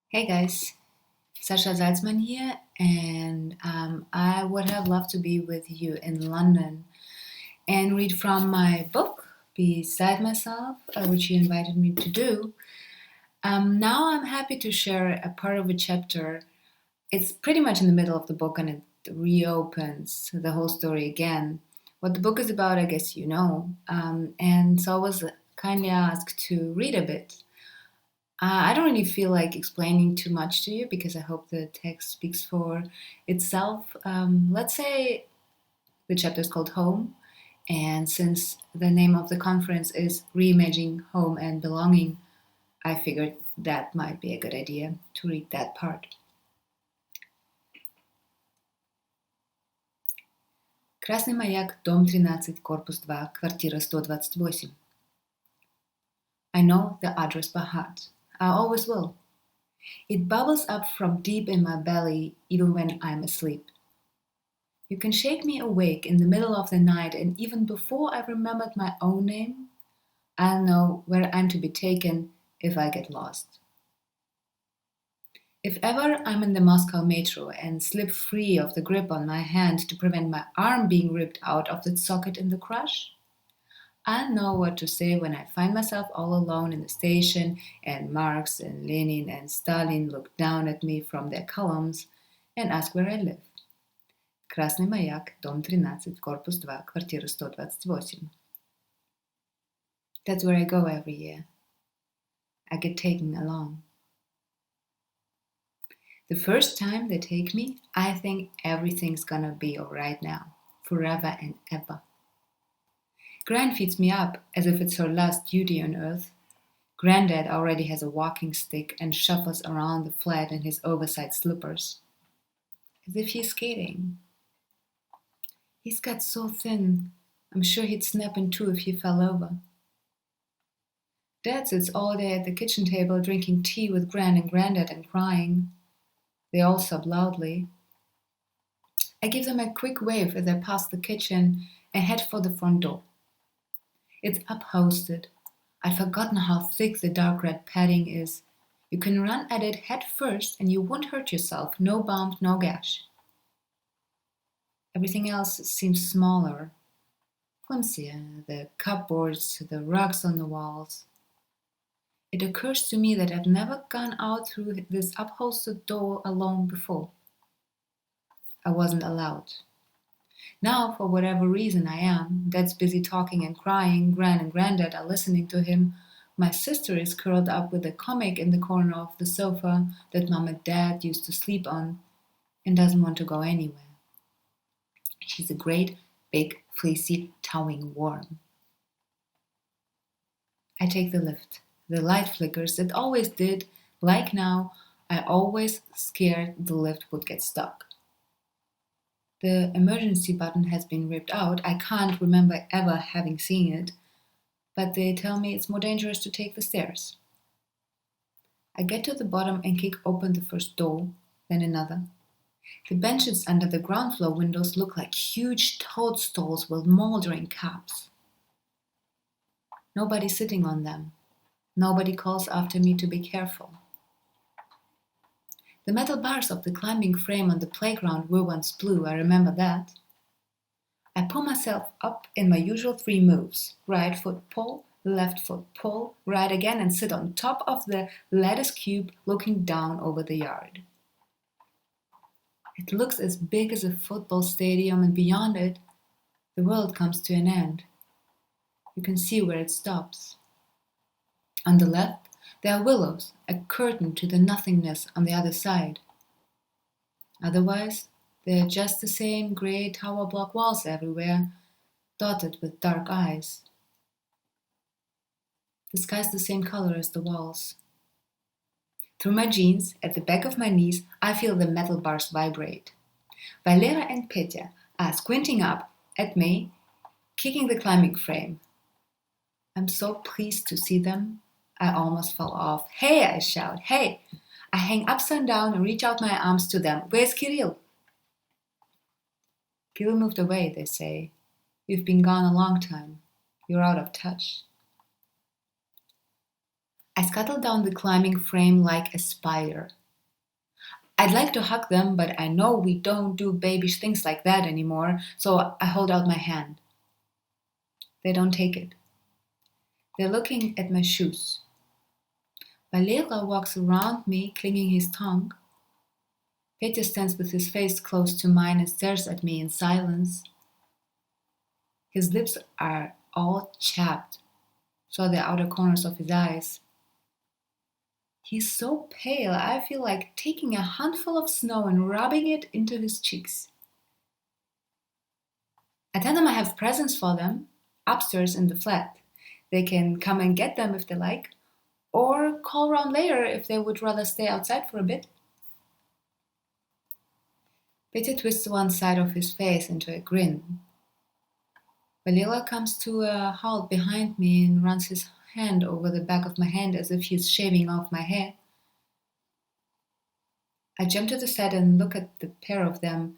Hey guys, Sasha Salzmann here, and I would have loved to be with you in London and read from my book, Beside Myself, which you invited me to do. Now I'm happy to share a part of a chapter. It's pretty much in the middle of the book and it reopens the whole story again. What the book is about, I guess you know. And so I was kindly asked to read a bit. I don't really feel like explaining too much to you because I hope the text speaks for itself. Let's say the chapter is called Home, and since the name of the conference is Reimagining Home and Belonging, I figured that might be a good idea to read that part. Красный маяк, дом 13, корпус 2, квартира 128. I know the address by heart. I always will. It bubbles up from deep in my belly even when I'm asleep. You can shake me awake in the middle of the night, and even before I've remembered my own name, I'll know where I'm to be taken if I get lost. If ever I'm in the Moscow metro and slip free of the grip on my hand to prevent my arm being ripped out of its socket in the crush, I'll know what to say when I find myself all alone in the station and Marx and Lenin and Stalin look down at me from their columns and ask where I live. Красный маяк, дом 13, корпус 2, квартира 128. That's where I go every year. I get taken along. The first time they take me, I think everything's gonna be alright now, forever and ever. Gran feeds me up as if it's her last duty on earth. Granddad already has a walking stick and shuffles around the flat in his oversized slippers, as if he's skating. He's got so thin, I'm sure he'd snap in two if he fell over. Dad sits all day at the kitchen table drinking tea with Gran and Granddad and crying. They all sob loudly. I give them a quick wave as I pass the kitchen and head for the front door. It's upholstered. I'd forgotten how thick the dark red padding is. You can run at it head first and you won't hurt yourself. No bump, no gash. Everything else seems smaller, flimsier, the cupboards, the rugs on the walls. It occurs to me that I've never gone out through this upholstered door alone before. I wasn't allowed. Now, for whatever reason I am, Dad's busy talking and crying, Gran and Granddad are listening to him, my sister is curled up with a comic in the corner of the sofa that Mom and Dad used to sleep on and doesn't want to go anywhere. She's a great, big, fleecy, towing worm. I take the lift. The light flickers. It always did. Like now, I always scared the lift would get stuck. The emergency button has been ripped out. I can't remember ever having seen it, but they tell me it's more dangerous to take the stairs. I get to the bottom and kick open the first door, then another. The benches under the ground floor windows look like huge toadstools with moldering caps. Nobody's sitting on them. Nobody calls after me to be careful. The metal bars of the climbing frame on the playground were once blue, I remember that. I pull myself up in my usual 3 moves. Right foot pull, left foot pull, right again, and sit on top of the lattice cube looking down over the yard. It looks as big as a football stadium, and beyond it, the world comes to an end. You can see where it stops. On the left, there are willows, a curtain to the nothingness on the other side. Otherwise, they're just the same grey tower block walls everywhere, dotted with dark eyes. The sky's the same color as the walls. Through my jeans, at the back of my knees, I feel the metal bars vibrate. Valera and Petya are squinting up at me, kicking the climbing frame. I'm so pleased to see them, I almost fell off. Hey, I shout, hey! I hang upside down and reach out my arms to them. Where's Kirill? Kirill moved away, they say. You've been gone a long time. You're out of touch. I scuttle down the climbing frame like a spider. I'd like to hug them, but I know we don't do babyish things like that anymore, so I hold out my hand. They don't take it. They're looking at my shoes. Valera walks around me, clinging his tongue. Petya stands with his face close to mine and stares at me in silence. His lips are all chapped, so the outer corners of his eyes. He's so pale, I feel like taking a handful of snow and rubbing it into his cheeks. I tell them I have presents for them, upstairs in the flat. They can come and get them if they like, or call round later if they would rather stay outside for a bit. Petya twists one side of his face into a grin. Valera comes to a halt behind me and runs his hand over the back of my hand as if he's shaving off my hair. I jump to the set and look at the pair of them.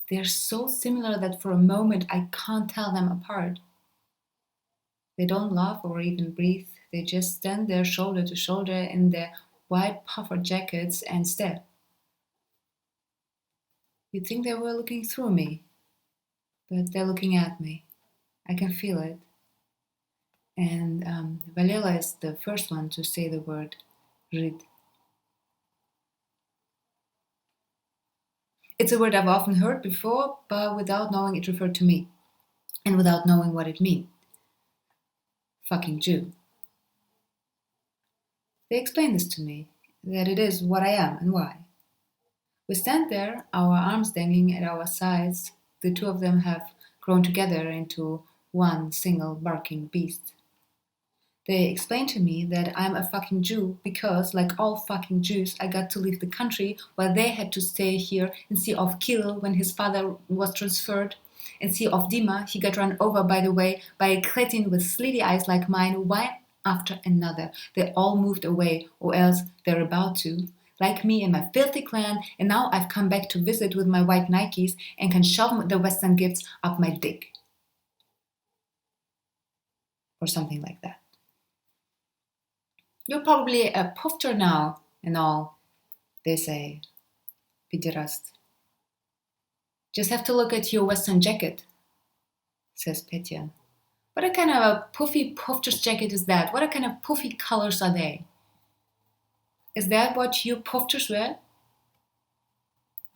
They're so similar that for a moment I can't tell them apart. They don't laugh or even breathe. They just stand there shoulder to shoulder in their white puffer jackets and stare. You'd think they were looking through me, but they're looking at me. I can feel it. And Valera is the first one to say the word "rid." It's a word I've often heard before, but without knowing it referred to me, and without knowing what it meant. Fucking Jew. They explain this to me, that it is what I am and why. We stand there, our arms dangling at our sides. The two of them have grown together into one single barking beast. They explain to me that I'm a fucking Jew because, like all fucking Jews, I got to leave the country while they had to stay here and see off Kirill when his father was transferred, and see off Dima, he got run over, by the way, by a cretin with slitty eyes like mine, one after another. They all moved away, or else they're about to. Like me and my filthy clan, and now I've come back to visit with my white Nikes and can shove the Western gifts up my dick. Or something like that. You're probably a pufter now and all, they say, pederast. Just have to look at your Western jacket, says Petya. What kind of a puffy pufter's jacket is that? What kind of puffy colors are they? Is that what you pufters wear?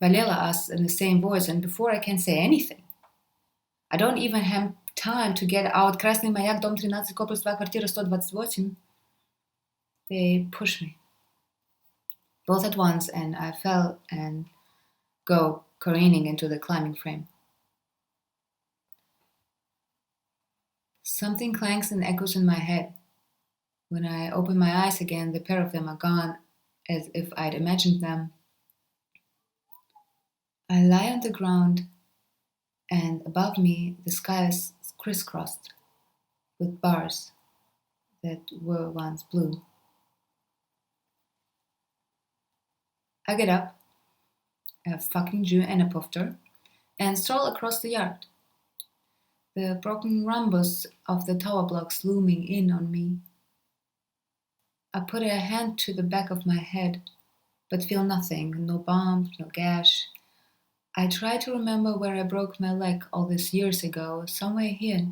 Valera asks in the same voice, and before I can say anything, I don't even have time to get out Красный маяк, дом 13, корпус 2, квартира 128. They push me. Both at once, and I fell and go careening into the climbing frame. Something clanks and echoes in my head. When I open my eyes again, the pair of them are gone, as if I'd imagined them. I lie on the ground, and above me the sky is crisscrossed with bars that were once blue. I get up, a fucking Jew and a pufter, and stroll across the yard. The broken rhombus of the tower blocks looming in on me. I put a hand to the back of my head, but feel nothing, no bump, no gash. I try to remember where I broke my leg all these years ago, somewhere here,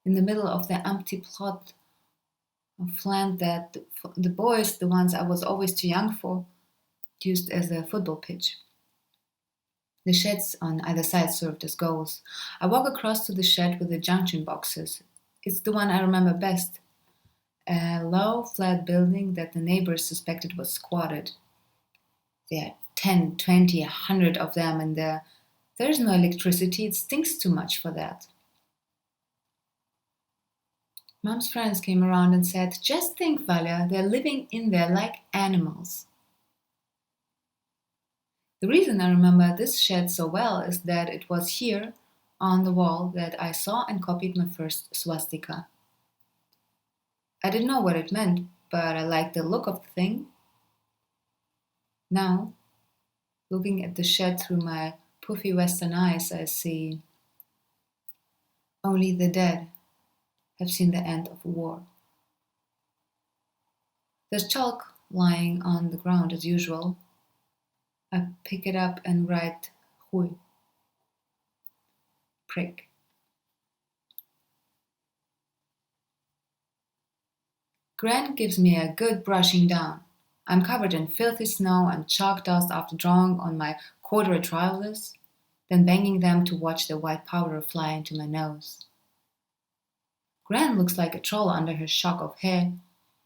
in the middle of the empty plot of land that the boys, the ones I was always too young for, used as a football pitch. The sheds on either side served as goals. I walk across to the shed with the junction boxes. It's the one I remember best. A low, flat building that the neighbors suspected was squatted. There are 10, 20, 100 of them, and there's no electricity. It stinks too much for that. Mom's friends came around and said, "Just think, Valia, they're living in there like animals." The reason I remember this shed so well is that it was here, on the wall, that I saw and copied my first swastika. I didn't know what it meant, but I liked the look of the thing. Now, looking at the shed through my puffy Western eyes, I see only the dead have seen the end of war. There's chalk lying on the ground as usual. I pick it up and write Hui. Prick. Gran gives me a good brushing down. I'm covered in filthy snow and chalk dust after drawing on my corduroy trousers, then banging them to watch the white powder fly into my nose. Gran looks like a troll under her shock of hair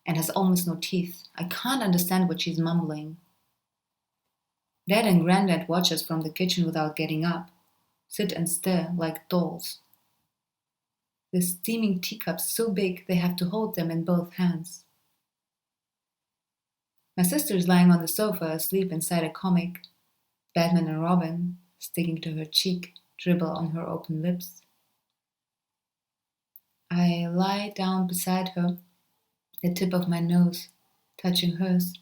and has almost no teeth. I can't understand what she's mumbling. Dad and Granddad watch us from the kitchen without getting up, sit and stare like dolls. The steaming teacups so big they have to hold them in both hands. My sister is lying on the sofa asleep inside a comic, Batman and Robin, sticking to her cheek, dribble on her open lips. I lie down beside her, the tip of my nose touching hers.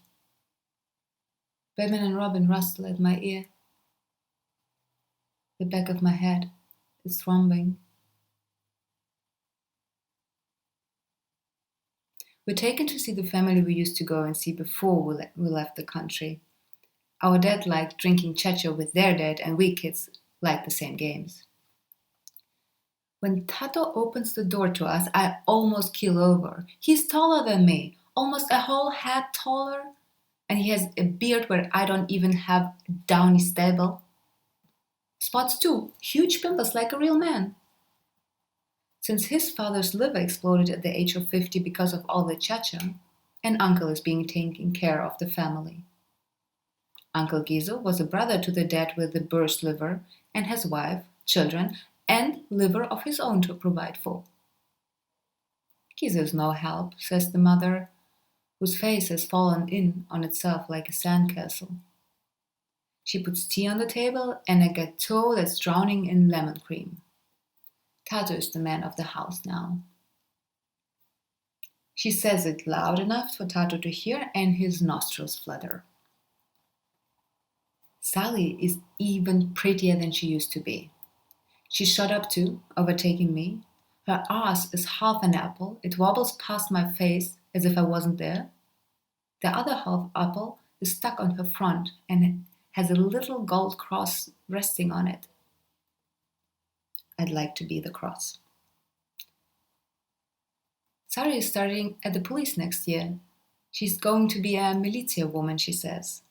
Batman and Robin rustle at my ear. The back of my head is throbbing. We're taken to see the family we used to go and see before we left the country. Our dad liked drinking chacha with their dad, and we kids liked the same games. When Tato opens the door to us, I almost keel over. He's taller than me, almost a whole head taller, and he has a beard where I don't even have a downy stubble. Spots too, huge pimples like a real man. Since his father's liver exploded at the age of 50 because of all the chacha, an uncle is being taking care of the family. Uncle Gizo was a brother to the dad with the burst liver and has wife, children, and liver of his own to provide for. Gizo is no help, says the mother, whose face has fallen in on itself like a sandcastle. She puts tea on the table and a gâteau that's drowning in lemon cream. Tato is the man of the house now. She says it loud enough for Tato to hear, and his nostrils flutter. Sally is even prettier than she used to be. She shot up too, overtaking me. Her ass is half an apple. It wobbles past my face as if I wasn't there. The other half apple is stuck on her front and has a little gold cross resting on it. I'd like to be the cross. Sari is starting at the police next year. She's going to be a militia woman, she says.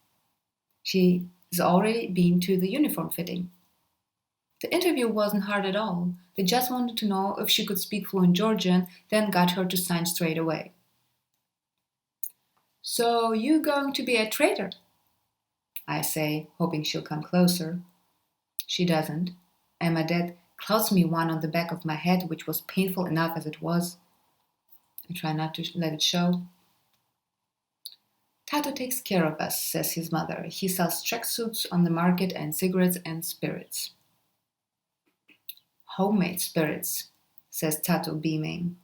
She has already been to the uniform fitting. The interview wasn't hard at all. They just wanted to know if she could speak fluent Georgian, then got her to sign straight away. So you're going to be a traitor? I say, hoping she'll come closer. She doesn't, and my dad clouds me one on the back of my head, which was painful enough as it was. I try not to let it show. Tato takes care of us, says his mother. He sells tracksuits on the market and cigarettes and spirits. Homemade spirits, says Tato, beaming.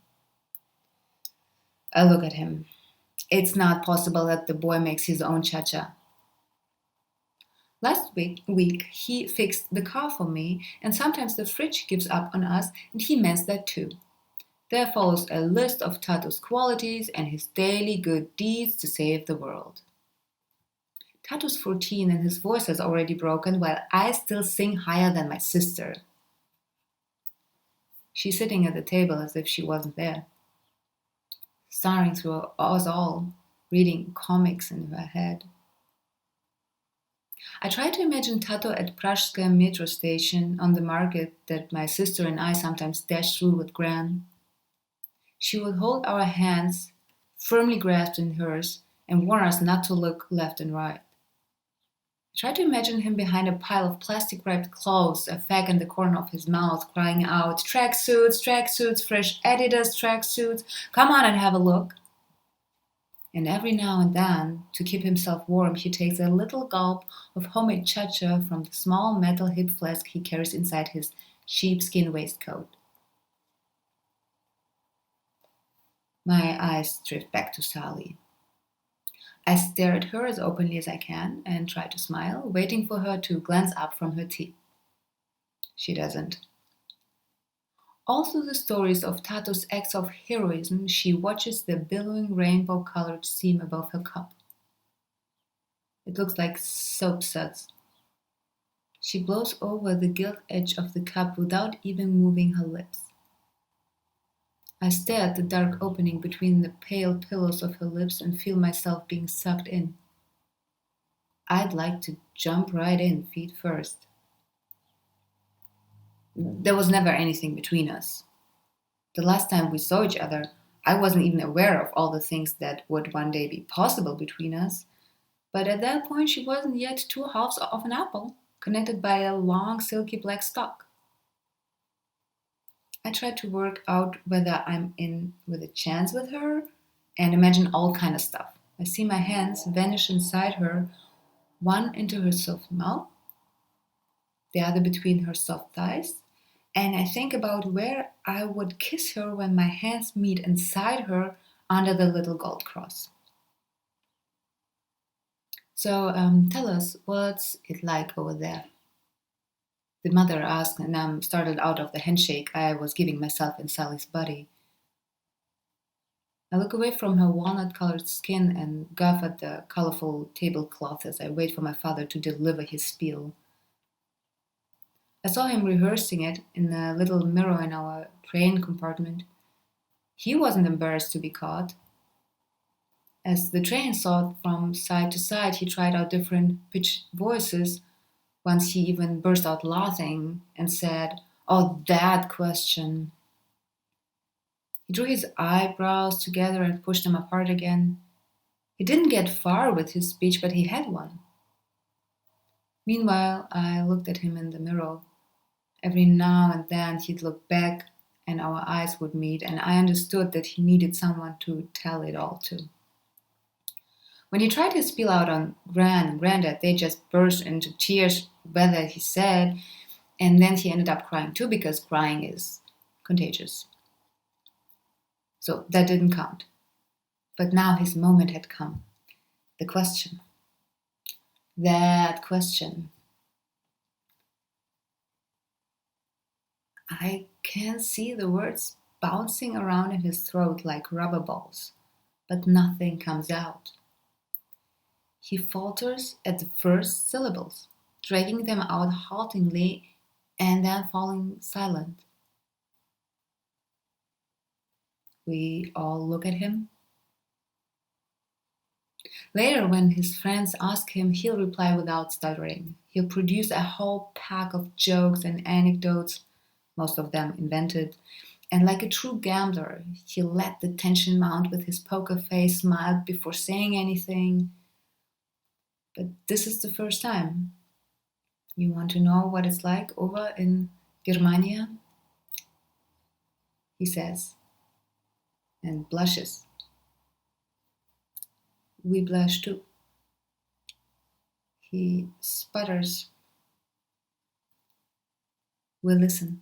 I look at him. It's not possible that the boy makes his own cha-cha. Last week he fixed the car for me, and sometimes the fridge gives up on us, and he mends that too. There follows a list of Tato's qualities and his daily good deeds to save the world. Tato's 14 and his voice has already broken, while I still sing higher than my sister. She's sitting at the table as if she wasn't there, staring through us all, reading comics in her head. I try to imagine Tato at Pražské metro station on the market that my sister and I sometimes dash through with Gran. She would hold our hands firmly grasped in hers and warn us not to look left and right. I try to imagine him behind a pile of plastic-wrapped clothes, a fag in the corner of his mouth, crying out, "Tracksuits, tracksuits, fresh Adidas tracksuits, come on and have a look." And every now and then, to keep himself warm, he takes a little gulp of homemade cha-cha from the small metal hip flask he carries inside his sheepskin waistcoat. My eyes drift back to Sally. I stare at her as openly as I can and try to smile, waiting for her to glance up from her tea. She doesn't. All through the stories of Tato's acts of heroism, she watches the billowing rainbow-colored steam above her cup. It looks like soap suds. She blows over the gilt edge of the cup without even moving her lips. I stare at the dark opening between the pale pillows of her lips and feel myself being sucked in. I'd like to jump right in, feet first. There was never anything between us. The last time we saw each other, I wasn't even aware of all the things that would one day be possible between us. But at that point, she wasn't yet two halves of an apple, connected by a long, silky black stalk. I try to work out whether I'm in with a chance with her and imagine all kind of stuff. I see my hands vanish inside her, one into her soft mouth, the other between her soft thighs, and I think about where I would kiss her when my hands meet inside her under the little gold cross. So tell us, what's it like over there? The mother asked, and I'm startled out of the handshake I was giving myself in Sally's body. I look away from her walnut-colored skin and guff at the colorful tablecloth as I wait for my father to deliver his spiel. I saw him rehearsing it in a little mirror in our train compartment. He wasn't embarrassed to be caught. As the train soared from side to side, he tried out different pitched voices. Once he even burst out laughing and said, "Oh, that question." He drew his eyebrows together and pushed them apart again. He didn't get far with his speech, but he had one. Meanwhile, I looked at him in the mirror. Every now and then he'd look back and our eyes would meet, and I understood that he needed someone to tell it all to. When he tried his spiel out on Gran and Granddad, they just burst into tears, whether he said, and then he ended up crying too, because crying is contagious. So that didn't count. But now his moment had come. The question. That question. I can see the words bouncing around in his throat like rubber balls, but nothing comes out. He falters at the first syllables, dragging them out haltingly and then falling silent. We all look at him. Later, when his friends ask him, he'll reply without stuttering. He'll produce a whole pack of jokes and anecdotes, most of them invented, and like a true gambler, he'll let the tension mount with his poker face smile before saying anything. But this is the first time. You want to know what it's like over in Germania? He says, and blushes. We blush too. He sputters. We listen.